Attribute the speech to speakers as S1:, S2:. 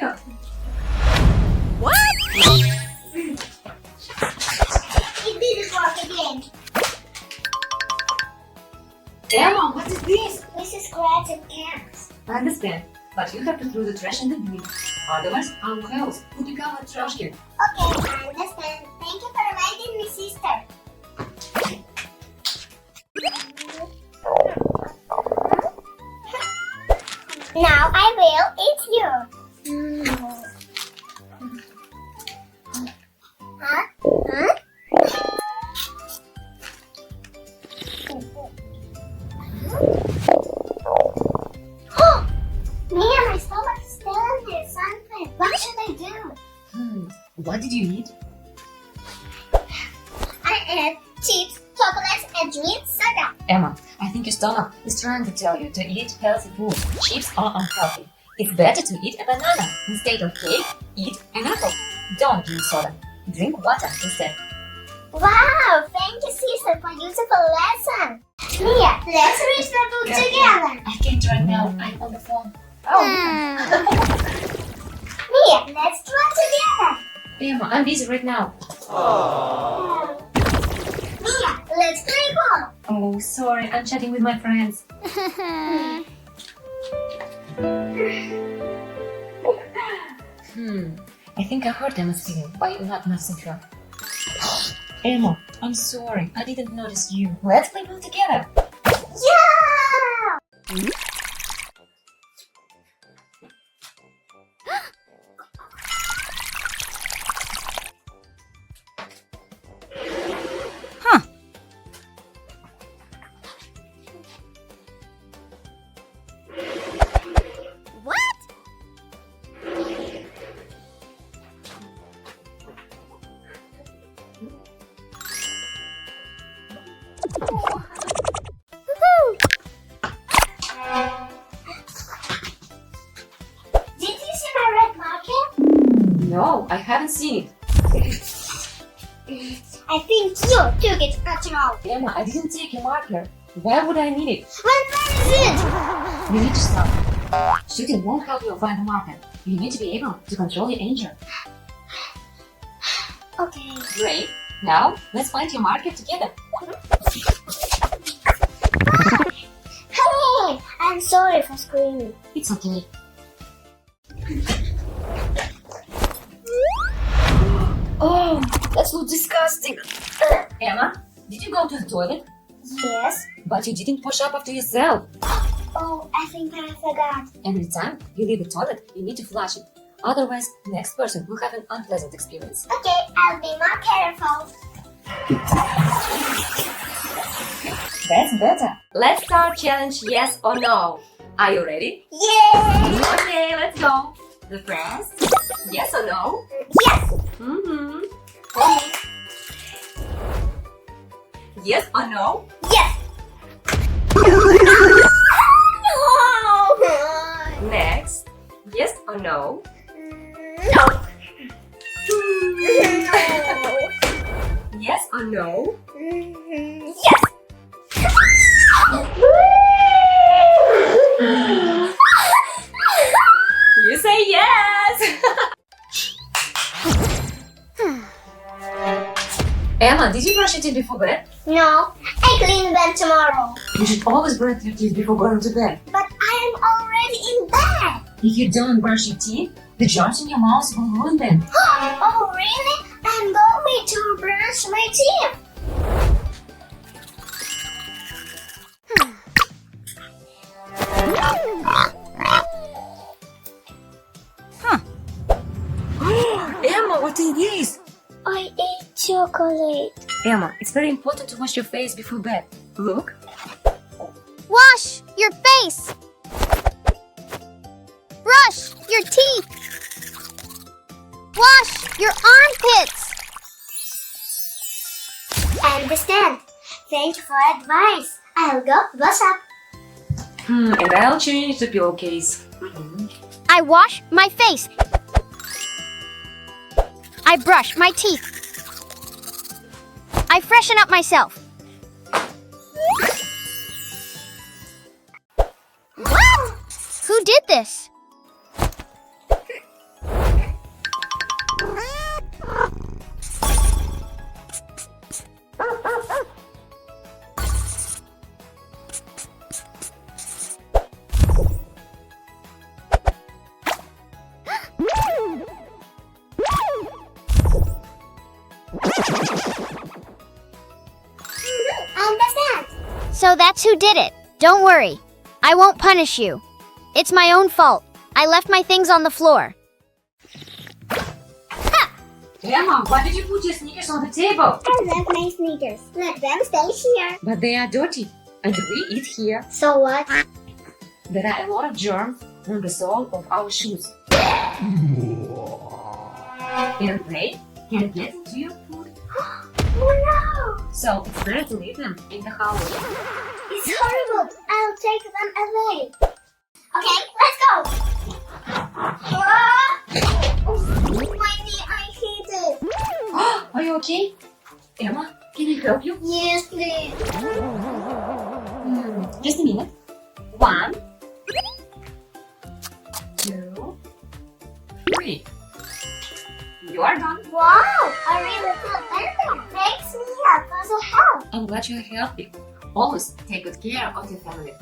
S1: you.
S2: What?
S3: It didn't work again.
S1: Emma, what is this?
S3: Mrs. Krabs and cans.
S1: I understand, but you have to throw the trash in the bin. Otherwise, I will close. Put the cover trash can.
S3: Okay, I understand. Thank you for reminding me, sister. Now I will eat you. Huh? Huh? Mia, my stomach is telling me something. What should I do?
S1: What did you eat?
S3: I ate chips, chocolates, and drink soda.
S1: Emma, I think your stomach is trying to tell you to eat healthy food. Chips are unhealthy. It's better to eat a banana instead of cake. Eat an apple. Don't drink soda. Drink water instead.
S3: Wow, thank you, sister, for useful lesson. Mia, let's read the book together.
S1: I can't right now. I'm on the phone.
S3: Mia, let's draw together.
S1: Emma, I'm busy right now.
S3: Mia, let's play ball.
S1: Oh, sorry. I'm chatting with my friends. I think I heard Emma speaking, but not noticing her. Emma, I'm sorry. I didn't notice you. Let's play ball together.
S3: Yeah!
S2: What?
S3: Did you see my red marker?
S1: No, I haven't seen it.
S3: I think you took it after all.
S1: Emma, I didn't take your marker. Why would I need it?
S3: Where is it?
S1: You need to stop. Shooting won't help you find the marker. You need to be able to control your anger.
S3: Okay.
S1: Great. Now, let's find your marker together.
S3: Hey, I'm sorry for screaming.
S1: It's okay. Oh, that looks disgusting. Emma, did you go to the toilet?
S3: Yes.
S1: But you didn't wash up after yourself.
S3: Oh, I think I forgot.
S1: Every time you leave the toilet, you need to flush it. Otherwise, the next person will have an unpleasant experience.
S3: Okay, I'll be more careful.
S1: That's better. Let's start challenge yes or no. Are you ready?
S3: Yeah!
S1: Okay, let's go. The first, yes or no?
S3: Yes!
S1: Mm-hmm. For me. Yes or no?
S3: Yes! No!
S1: Next, yes or no?
S3: No!
S1: Yes or no?
S3: Yes!
S1: You say yes! Emma, did you brush your teeth before bed?
S3: No, I clean them tomorrow.
S1: You should always brush your teeth before going to bed.
S3: But I am already in bed.
S1: If you don't brush your teeth, the germs in your mouth will ruin them.
S3: Oh, really? I'm going to brush my teeth.
S1: Emma, what is this?
S3: I ate chocolate.
S1: Emma, it's very important to wash your face before bed. Look.
S2: Wash your face. Brush your teeth. Wash your armpits.
S3: I understand. Thank you for advice. I'll go wash up.
S1: And I'll change the pillowcase.
S2: I wash my face. I brush my teeth. I freshen up myself. What? Who did this? So that's who did it. Don't worry. I won't punish you. It's my own fault. I left my things on the floor.
S1: Emma, why did you put your sneakers on the table?
S3: I love my sneakers. Let them stay here.
S1: But they are dirty, and we eat here.
S3: So what?
S1: There are a lot of germs on the sole of our shoes. And they can get into your food.
S3: Oh no!
S1: So it's better to leave them in the house.
S3: It's horrible. I'll take them away. Okay, let's go. Oh, my knee, I hate it.
S1: Are you okay? Emma, can I help you?
S3: Yes, please.
S1: Just a minute. 1, 2, 3. You are done.
S3: Wow, I really feel better. Thanks, Mia, for the help.
S1: I'm glad you are healthy. Always take good care of your family.